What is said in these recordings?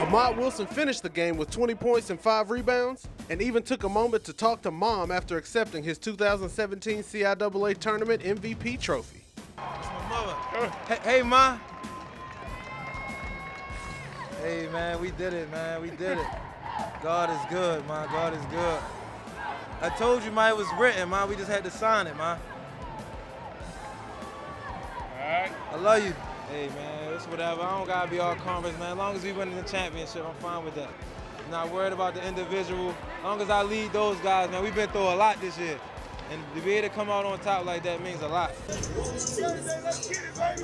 Ahmad Wilson finished the game with 20 points and 5 rebounds, and even took a moment to talk to Mom after accepting his 2017 CIAA Tournament MVP trophy. That's my mother. Hey, Ma. Hey, man, we did it, man. We did it. God is good, man. God is good. I told you, man, it was written, man. We just had to sign it, man. All right. I love you. Hey, man, it's whatever. I don't got to be all conference, man. As long as we win the championship, I'm fine with that. I'm not worried about the individual. As long as I lead those guys, man, we've been through a lot this year. And to be able to come out on top like that means a lot.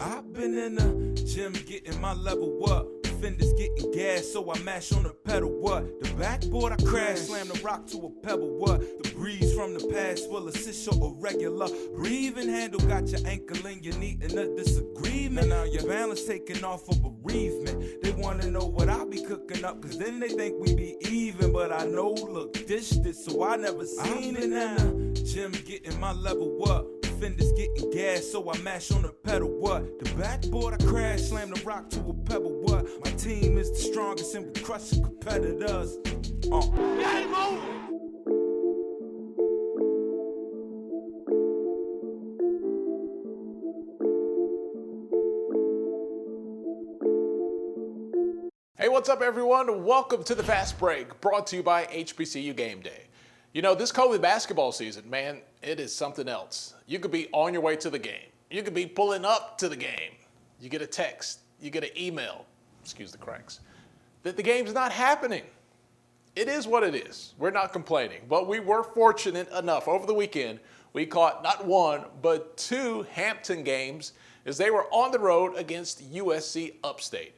I've been in the gym getting my level up. Fenders getting gas, so I mash on the pedal, what? The backboard I crash, slam the rock to a pebble, what? The breeze from the past will assist your irregular breathing handle, got your ankle in your knee in a disagreement. Now your balance taking off of bereavement. They wanna know what I be cooking up, cause then they think we be even, but I know, look, dished it, so I never seen it now. Gym getting my level up. Fenders getting gas, so I mash on the pedal, what? The backboard I crash, slam the rock to a pebble, what? My team is the strongest and we crushing competitors. Game over! Hey, what's up, everyone? Welcome to the Fastbreak, brought to you by HBCU Game Day. You know, this COVID basketball season, man, it is something else. You could be on your way to the game. You could be pulling up to the game. You get a text, you get an email, excuse the cracks, that the game's not happening. It is what it is. We're not complaining, but we were fortunate enough over the weekend. We caught not one, but 2 Hampton games as they were on the road against USC Upstate.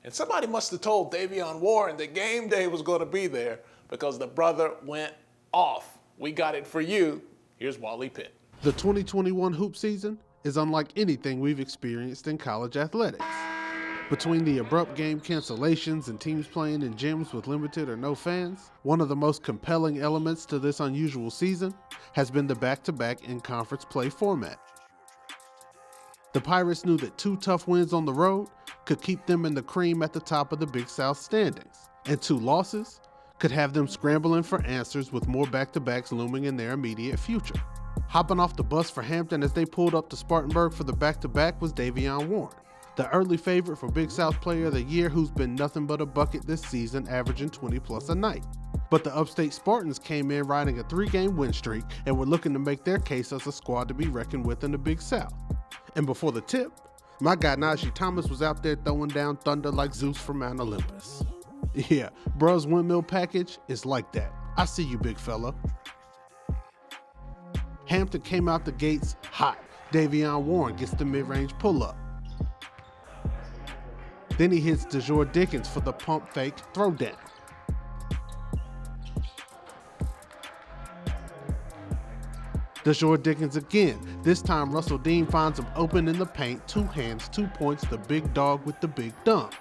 And somebody must have told Davion Warren that game day was going to be there because the brother went off. We got it for you. Here's Wally Pitt. The 2021 hoop season is unlike anything we've experienced in college athletics. Between the abrupt game cancellations and teams playing in gyms with limited or no fans, one of the most compelling elements to this unusual season has been the back-to-back in-conference play format. The Pirates knew that 2 tough wins on the road could keep them in the cream at the top of the Big South standings, and 2 losses could have them scrambling for answers with more back-to-backs looming in their immediate future. Hopping off the bus for Hampton as they pulled up to Spartanburg for the back-to-back was Davion Warren, the early favorite for Big South Player of the Year, who's been nothing but a bucket this season, averaging 20 plus a night. But the Upstate Spartans came in riding a 3-game win streak and were looking to make their case as a squad to be reckoned with in the Big South. And before the tip, my guy Najee Thomas was out there throwing down thunder like Zeus from Mount Olympus. Yeah, bruh's windmill package is like that. I see you, big fella. Hampton came out the gates hot. Davion Warren gets the mid-range pull-up. Then he hits DeJour Dickens for the pump fake throwdown. DeJour Dickens again. This time Russell Dean finds him open in the paint, 2 hands, 2 points, the big dog with the big dunk.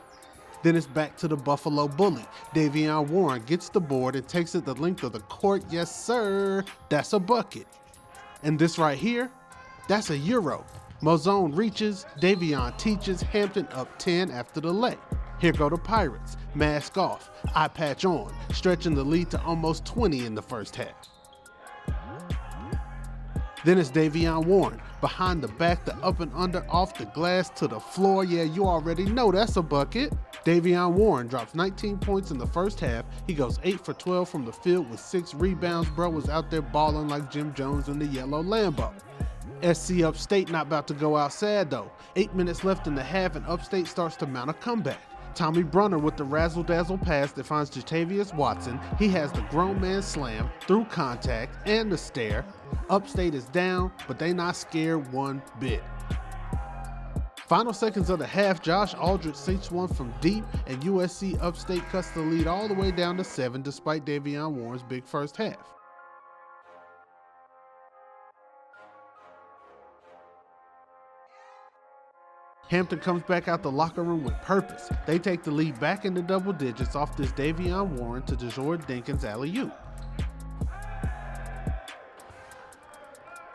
Then it's back to the Buffalo Bully. Davion Warren gets the board and takes it the length of the court. Yes, sir. That's a bucket. And this right here, that's a Euro. Mozone reaches, Davion teaches, Hampton up 10 after the lay. Here go the Pirates. Mask off, eye patch on, stretching the lead to almost 20 in the first half. Then it's Davion Warren, behind the back, the up and under, off the glass to the floor. Yeah, you already know that's a bucket. Davion Warren drops 19 points in the first half. He goes 8 for 12 from the field with 6 rebounds. Bro was out there balling like Jim Jones in the yellow Lambo. SC Upstate not about to go outside though. 8 minutes left in the half and Upstate starts to mount a comeback. Tommy Brunner with the razzle-dazzle pass that finds Jatavius Watson. He has the grown man slam through contact and the stare. Upstate is down, but they not scared one bit. Final seconds of the half, Josh Aldridge sinks one from deep, and USC Upstate cuts the lead all the way down to 7 despite Davion Warren's big first half. Hampton comes back out the locker room with purpose. They take the lead back into double digits off this Davion Warren to DeJour Dinkins alley-oop.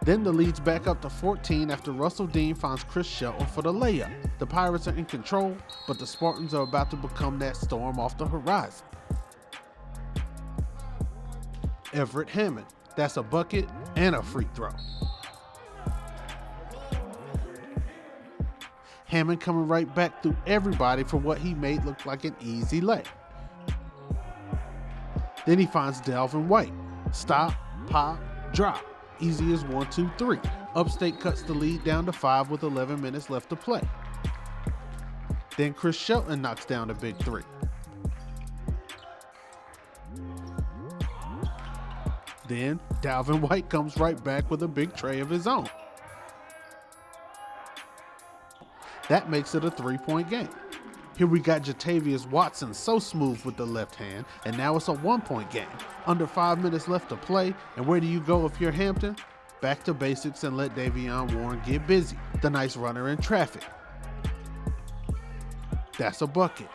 Then the lead's back up to 14 after Russell Dean finds Chris Shelton for the layup. The Pirates are in control, but the Spartans are about to become that storm off the horizon. Everett Hammond, that's a bucket and a free throw. Hammond coming right back through everybody for what he made look like an easy lay. Then he finds Dalvin White. Stop, pop, drop. Easy as 1, 2, 3. Upstate cuts the lead down to 5 with 11 minutes left to play. Then Chris Shelton knocks down a big 3. Then Dalvin White comes right back with a big tray of his own. That makes it a 3-point game. Here we got Jatavius Watson so smooth with the left hand, and now it's a 1-point game. Under 5 minutes left to play, and where do you go if you're Hampton? Back to basics and let Davion Warren get busy. The nice runner in traffic. That's a bucket.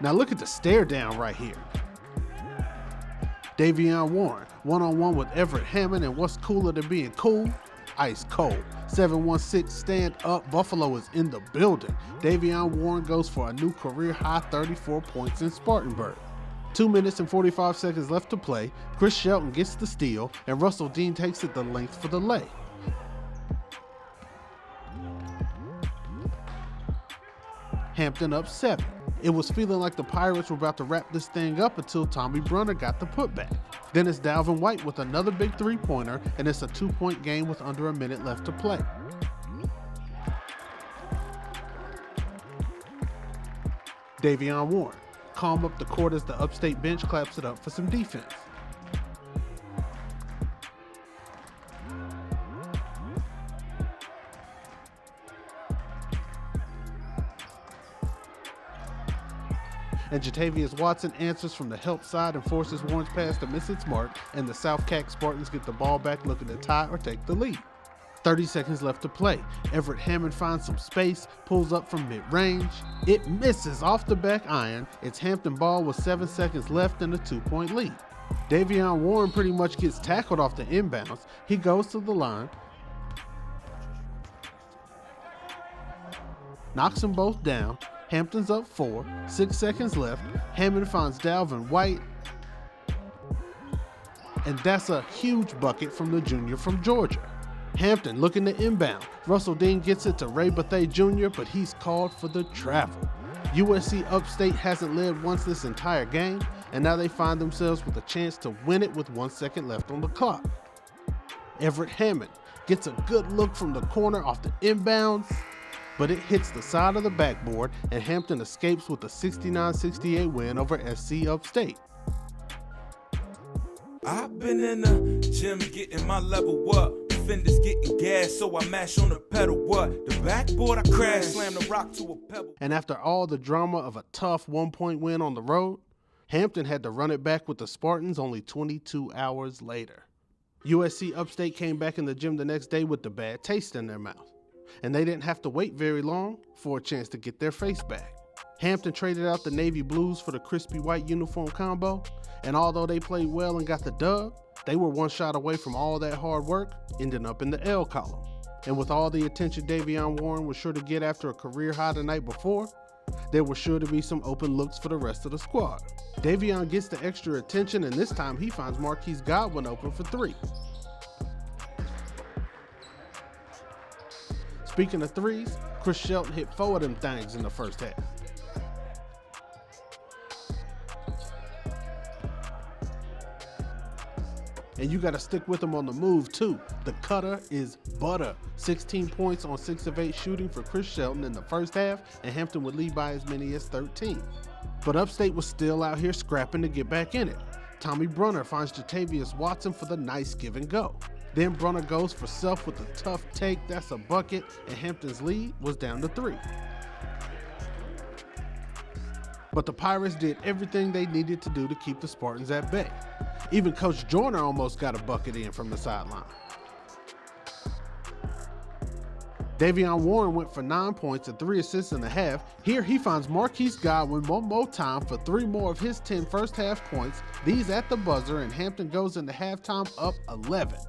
Now look at the stare down right here. Davion Warren, one-on-one with Everett Hammond, and what's cooler than being cool? Ice cold. 716 stand up. Buffalo is in the building. Davion Warren goes for a new career high 34 points in Spartanburg. 2 minutes and 45 seconds left to play. Chris Shelton gets the steal, and Russell Dean takes it the length for the lay. Hampton up 7. It was feeling like the Pirates were about to wrap this thing up until Tommy Brunner got the putback. Then it's Dalvin White with another big 3-pointer, and it's a 2-point game with under a minute left to play. Davion Warren, calm up the court as the upstate bench claps it up for some defense. And Jatavius Watson answers from the help side and forces Warren's pass to miss its mark, and the South Cac Spartans get the ball back looking to tie or take the lead. 30 seconds left to play. Everett Hammond finds some space, pulls up from mid-range. It misses off the back iron. It's Hampton ball with 7 seconds left and a 2-point lead. Davion Warren pretty much gets tackled off the inbounds. He goes to the line, knocks them both down. Hampton's up 4, 6 seconds left. Hammond finds Dalvin White, and that's a huge bucket from the junior from Georgia. Hampton looking to inbound. Russell Dean gets it to Ray Bethea Jr., but he's called for the travel. USC Upstate hasn't led once this entire game, and now they find themselves with a chance to win it with 1 second left on the clock. Everett Hammond gets a good look from the corner off the inbounds, but it hits the side of the backboard, and Hampton escapes with a 69-68 win over SC Upstate. I've been in the gym getting my level up. Fenders getting gas, so I mash on the pedal. What? The backboard I crash, slam the rock to a pebble. And after all the drama of a tough 1-point win on the road, Hampton had to run it back with the Spartans only 22 hours later. USC Upstate came back in the gym the next day with the bad taste in their mouth, and they didn't have to wait very long for a chance to get their face back. Hampton traded out the navy blues for the crispy white uniform combo, and although they played well and got the dub, they were one shot away from all that hard work, ending up in the L column. And with all the attention Davion Warren was sure to get after a career high the night before, there were sure to be some open looks for the rest of the squad. Davion gets the extra attention, and this time he finds Marquise Godwin open for 3. Speaking of threes, Chris Shelton hit 4 of them things in the first half. And you got to stick with him on the move too. The cutter is butter. 16 points on 6 of 8 shooting for Chris Shelton in the first half, and Hampton would lead by as many as 13. But Upstate was still out here scrapping to get back in it. Tommy Brunner finds Jatavius Watson for the nice give and go. Then Brunner goes for self with a tough take. That's a bucket, and Hampton's lead was down to 3. But the Pirates did everything they needed to do to keep the Spartans at bay. Even Coach Joyner almost got a bucket in from the sideline. Davion Warren went for 9 points and 3 assists in the half. Here he finds Marquise Godwin one more time for 3 more of his 10 first half points. These at the buzzer, and Hampton goes into halftime up 11.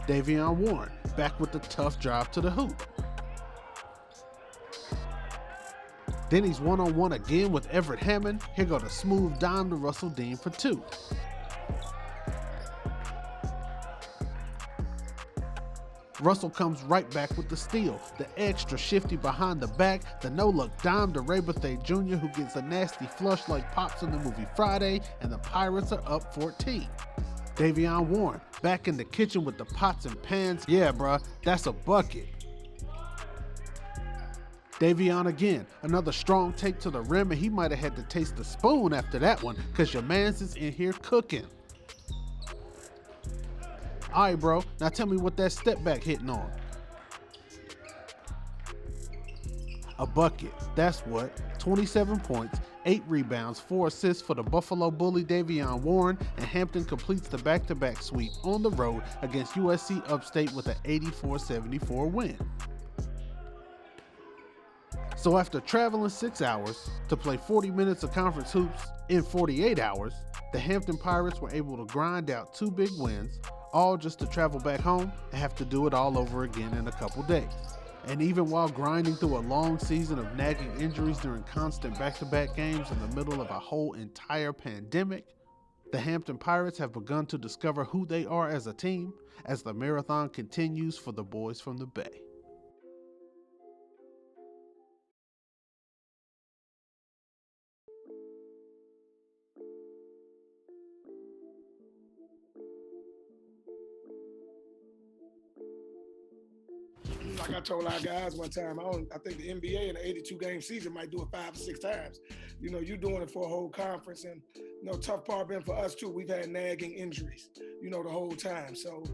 Davion Warren back with the tough drive to the hoop. Then he's one-on-one again with Everett Hammond. Here go the smooth dime to Russell Dean for 2. Russell comes right back with the steal. The extra shifty behind the back, the no-look dime to Ray Bethea Jr., who gets a nasty flush like Pops in the movie Friday, and the Pirates are up 14. Davion Warren back in the kitchen with the pots and pans. Yeah, bruh, that's a bucket. Davion again, another strong take to the rim, and he might have had to taste the spoon after that one, because your mans is in here cooking. All right, bro, now tell me what that step back hitting on. A bucket, that's what. 27 points, 8 rebounds, 4 assists for the Buffalo Bully Davion Warren, and Hampton completes the back-to-back sweep on the road against USC Upstate with an 84-74 win. So after traveling 6 hours to play 40 minutes of conference hoops in 48 hours, the Hampton Pirates were able to grind out 2 big wins, all just to travel back home and have to do it all over again in a couple days. And even while grinding through a long season of nagging injuries during constant back-to-back games in the middle of a whole entire pandemic, the Hampton Pirates have begun to discover who they are as a team as the marathon continues for the boys from the Bay. Like I told our guys one time, I think the NBA in an 82-game season might do it 5 or 6 times. You know, you're doing it for a whole conference, and tough part been for us too. We've had nagging injuries, the whole time. So,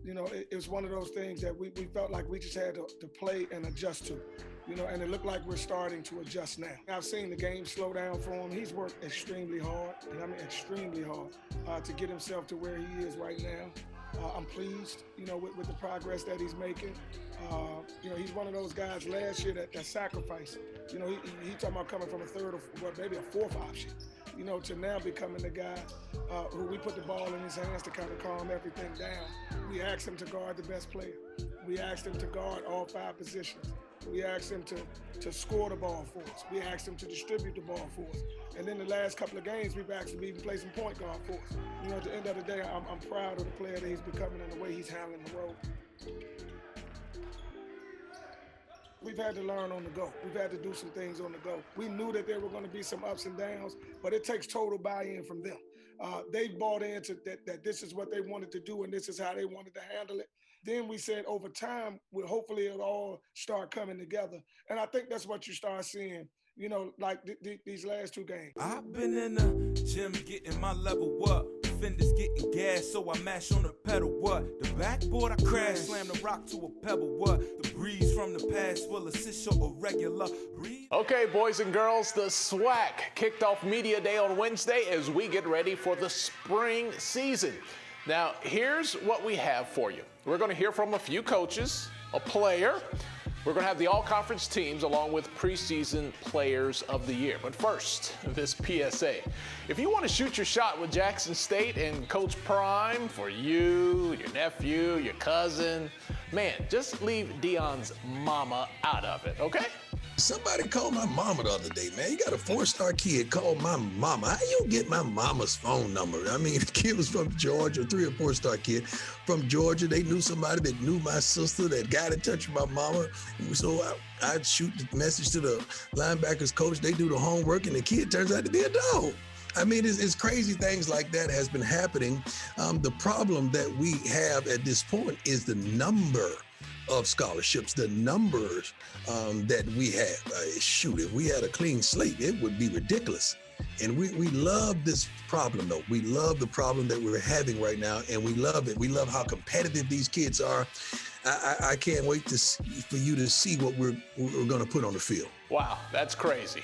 it was one of those things that we felt like we just had to play and adjust to. And it looked like we're starting to adjust now. I've seen the game slow down for him. He's worked extremely hard, and I mean extremely hard, to get himself to where he is right now. I'm pleased, with the progress that he's making. He's one of those guys last year that sacrificed. He talking about coming from a third or maybe a fourth option, to now becoming the guy who we put the ball in his hands to kind of calm everything down. We asked him to guard the best player. We asked him to guard all 5 positions. We asked him to score the ball for us. We asked him to distribute the ball for us. And then the last couple of games, we've actually even played some point guard for us. At the end of the day, I'm proud of the player that he's becoming and the way he's handling the role. We've had to learn on the go. We've had to do some things on the go. We knew that there were going to be some ups and downs, but it takes total buy-in from them. They bought into that this is what they wanted to do and this is how they wanted to handle it. Then we said over time, hopefully it'll all start coming together. And I think that's what you start seeing, like these last 2 games. I've been in the gym getting my level up. Fenders getting gas, so I mash on the pedal, what? The backboard I crash, slam the rock to a pebble, what? The breeze from the past will assist your irregular breeze. Okay, boys and girls, the SWAC kicked off Media Day on Wednesday as we get ready for the spring season. Now, here's what we have for you. We're going to hear from a few coaches, a player. We're going to have the all-conference teams along with preseason players of the year. But first, this PSA. If you want to shoot your shot with Jackson State and Coach Prime for you, your nephew, your cousin, man, just leave Deion's mama out of it, okay? Somebody called my mama the other day, man. You got a 4-star kid called my mama. How you get my mama's phone number? I mean, the kid was from Georgia, 3 or 4-star kid from Georgia. They knew somebody that knew my sister that got in touch with my mama. So I'd shoot the message to the linebackers coach. They do the homework, and the kid turns out to be a dog. I mean, it's crazy things like that has been happening. The problem that we have at this point is the number of scholarships, the numbers that we have. Shoot, if we had a clean slate, it would be ridiculous. And we love this problem, though. We love the problem that we're having right now, and we love it. We love how competitive these kids are. I can't wait for you to see what we're going to put on the field. Wow, that's crazy.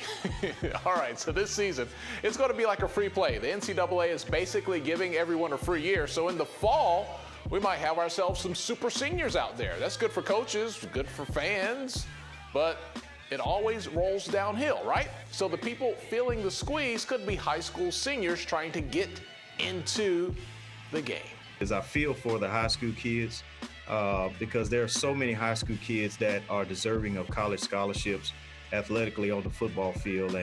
All right, so this season, it's going to be like a free play. The NCAA is basically giving everyone a free year. So in the fall, we might have ourselves some super seniors out there. That's good for coaches, good for fans, but it always rolls downhill, right? So the people feeling the squeeze could be high school seniors trying to get into the game. I feel for the high school kids because there are so many high school kids that are deserving of college scholarships athletically on the football field.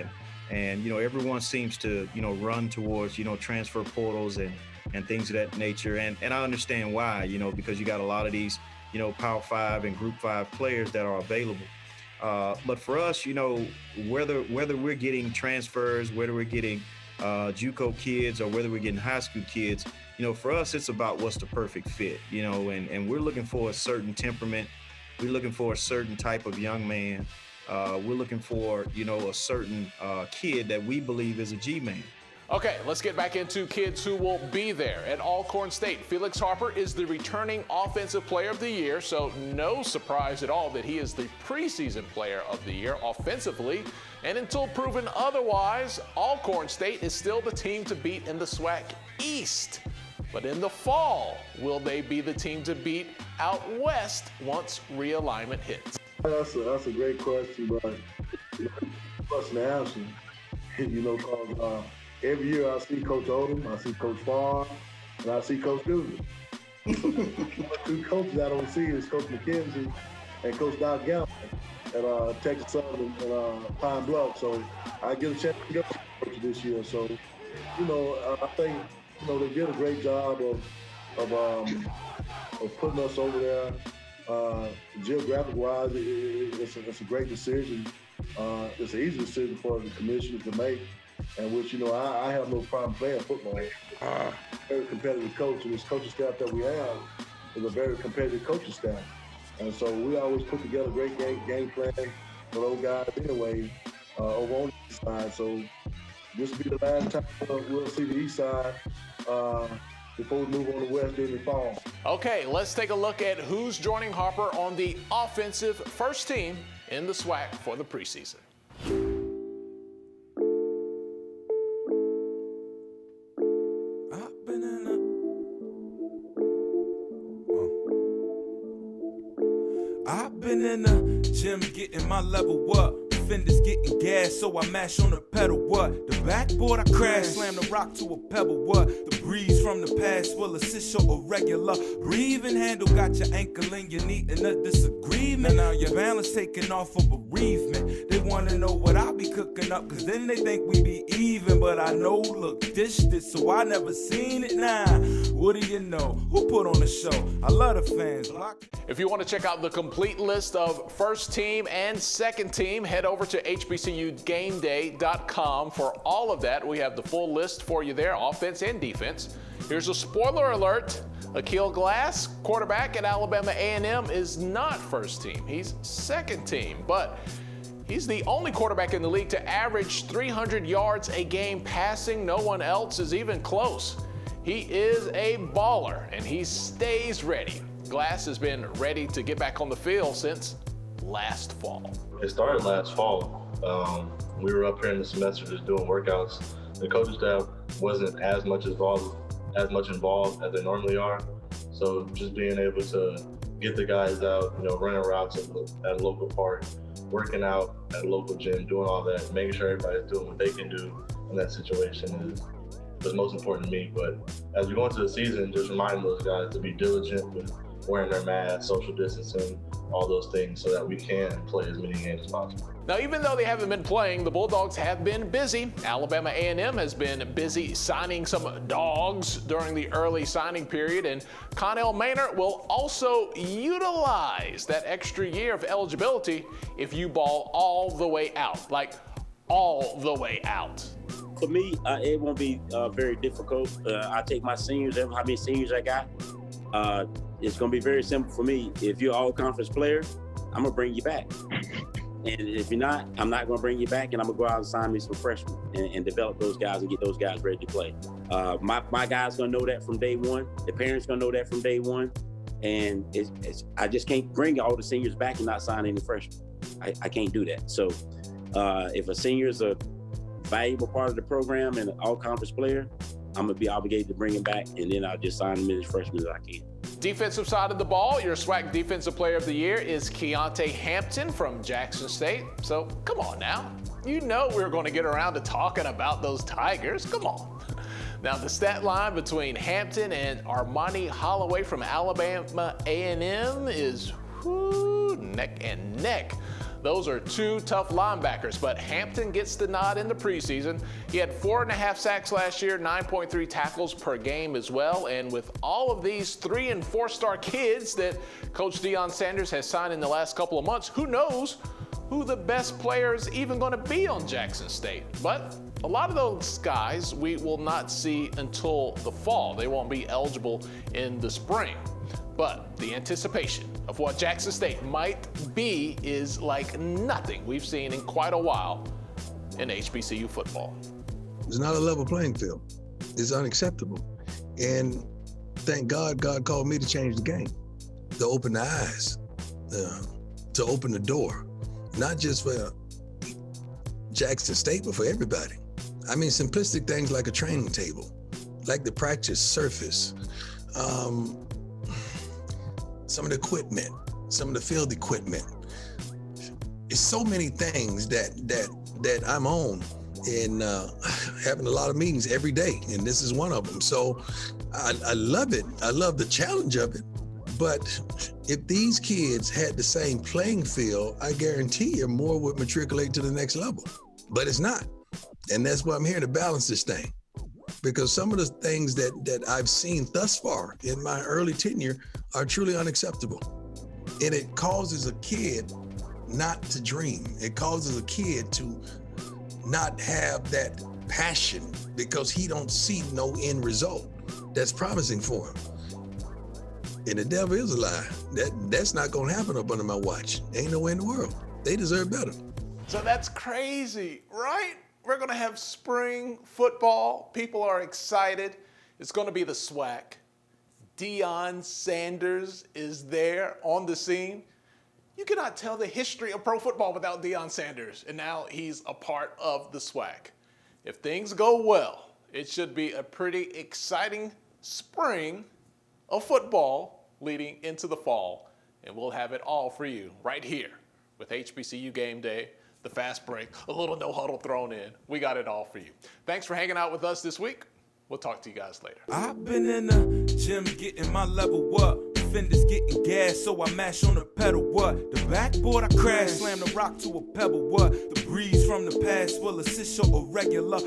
And you know, everyone seems to, you know, run towards, you know, transfer portals and things of that nature. And I understand why, you know, because you got a lot of these, you know, Power 5 and Group 5 players that are available. But for us, you know, whether we're getting transfers, whether we're getting JUCO kids or whether we're getting high school kids, you know, for us, it's about what's the perfect fit, you know, and we're looking for a certain temperament. We're looking for a certain type of young man. We're looking for, you know, a certain kid that we believe is a G-man. Okay, let's get back into kids who will be there. At Alcorn State, Felix Harper is the returning Offensive Player of the Year, so no surprise at all that he is the preseason Player of the Year offensively. And until proven otherwise, Alcorn State is still the team to beat in the SWAC East. But in the fall, will they be the team to beat out west once realignment hits? That's a great question, but question to answer. You know, because every year I see Coach Odom, I see Coach Farr, and I see Coach Newton. Two coaches I don't see is Coach McKenzie and Coach Doc Gamble at Texas Southern and Pine Bluff. So I get a chance to go to coach this year. So, you know, I think, you know, they did a great job of putting us over there. Geographic-wise, it's a great decision. It's an easy decision for the commissioners to make, and which, you know, I have no problem playing football. Very competitive coach, and this coaching staff that we have is a very competitive coaching staff. And so we always put together a great game plan for those guys anyway, over on the east side. So this will be the last time we'll see the east side before we move on to west in the fall. Okay, let's take a look at who's joining Harper on the offensive first team in the SWAC for the preseason. I've been in the gym getting my level up. Fenders getting gas, so I mash on the pedal, what? The backboard I crash, slam the rock to a pebble, what? The breeze from the past will assist your irregular breathing handle, got your ankle in your knee in a disagreement. Now your balance taking off for bereavement. They wanna know what I be cooking up, cause then they think we be even, but I know, look, dished it, so I never seen it now. What do you know? Who put on the show? I love the fans. If you want to check out the complete list of first team and second team, head over to hbcugameday.com for all of that. We have the full list for you there, offense and defense. Here's a spoiler alert. Akil Glass, quarterback at Alabama A&M, is not first team. He's second team, but he's the only quarterback in the league to average 300 yards a game passing. No one else is even close. He is a baller, and he stays ready. Glass has been ready to get back on the field since last fall. It started last fall. We were up here in the semester just doing workouts. The coaching staff wasn't as much involved as they normally are. So just being able to get the guys out, you know, running routes at a local park, working out at a local gym, doing all that, making sure everybody's doing what they can do in that situation was most important to me. But as we go into the season, just reminding those guys to be diligent with wearing their masks, social distancing, all those things, so that we can play as many games as possible. Now, even though they haven't been playing, the Bulldogs have been busy. Alabama A&M has been busy signing some dogs during the early signing period, and Connell Maynard will also utilize that extra year of eligibility if you ball all the way out, like all the way out. For me, it won't be very difficult. I take my seniors, how many seniors I got. It's going to be very simple for me. If you're an all-conference player, I'm going to bring you back. And if you're not, I'm not going to bring you back, and I'm going to go out and sign me some freshmen and develop those guys and get those guys ready to play. My guys going to know that from day one. The parents going to know that from day one. And I just can't bring all the seniors back and not sign any freshmen. I can't do that. So if a senior is a valuable part of the program and an all-conference player, I'm going to be obligated to bring him back, and then I'll just sign him in as freshmen as I can. Defensive side of the ball, your SWAC Defensive Player of the Year is Keontae Hampton from Jackson State. So come on now. You know we're going to get around to talking about those Tigers. Come on. Now the stat line between Hampton and Armani Holloway from Alabama A&M is neck and neck. Those are two tough linebackers, but Hampton gets the nod in the preseason. He had 4.5 sacks last year, 9.3 tackles per game as well. And with all of these 3- and 4-star kids that Coach Deion Sanders has signed in the last couple of months, who knows who the best player is even going to be on Jackson State. But a lot of those guys we will not see until the fall. They won't be eligible in the spring. But the anticipation of what Jackson State might be is like nothing we've seen in quite a while in HBCU football. It's not a level playing field. It's unacceptable. And thank God, God called me to change the game, to open the eyes, to open the door, not just for Jackson State, but for everybody. I mean, simplistic things like a training table, like the practice surface, some of the equipment, some of the field equipment. It's so many things that I'm on and having a lot of meetings every day, and this is one of them. So I love it. I love the challenge of it. But if these kids had the same playing field, I guarantee you more would matriculate to the next level. But it's not. And that's why I'm here to balance this thing. Because some of the things that I've seen thus far in my early tenure are truly unacceptable. And it causes a kid not to dream. It causes a kid to not have that passion because he don't see no end result that's promising for him. And the devil is a lie. That's not gonna happen up under my watch. Ain't no way in the world. They deserve better. So that's crazy, right? We're going to have spring football. People are excited. It's going to be the SWAC. Deion Sanders is there on the scene. You cannot tell the history of pro football without Deion Sanders, and now he's a part of the SWAC. If things go well, it should be a pretty exciting spring of football leading into the fall, and we'll have it all for you right here with HBCU Game Day, the Fast Break, a little no huddle thrown in. We got it all for you. Thanks for hanging out with us this week. We'll talk to you guys later. I've been in the gym getting my level up. Fenders getting gas, so I mash on the pedal. What? The backboard I crash, slam the rock to a pebble. What? The breeze from the past will assist your irregular.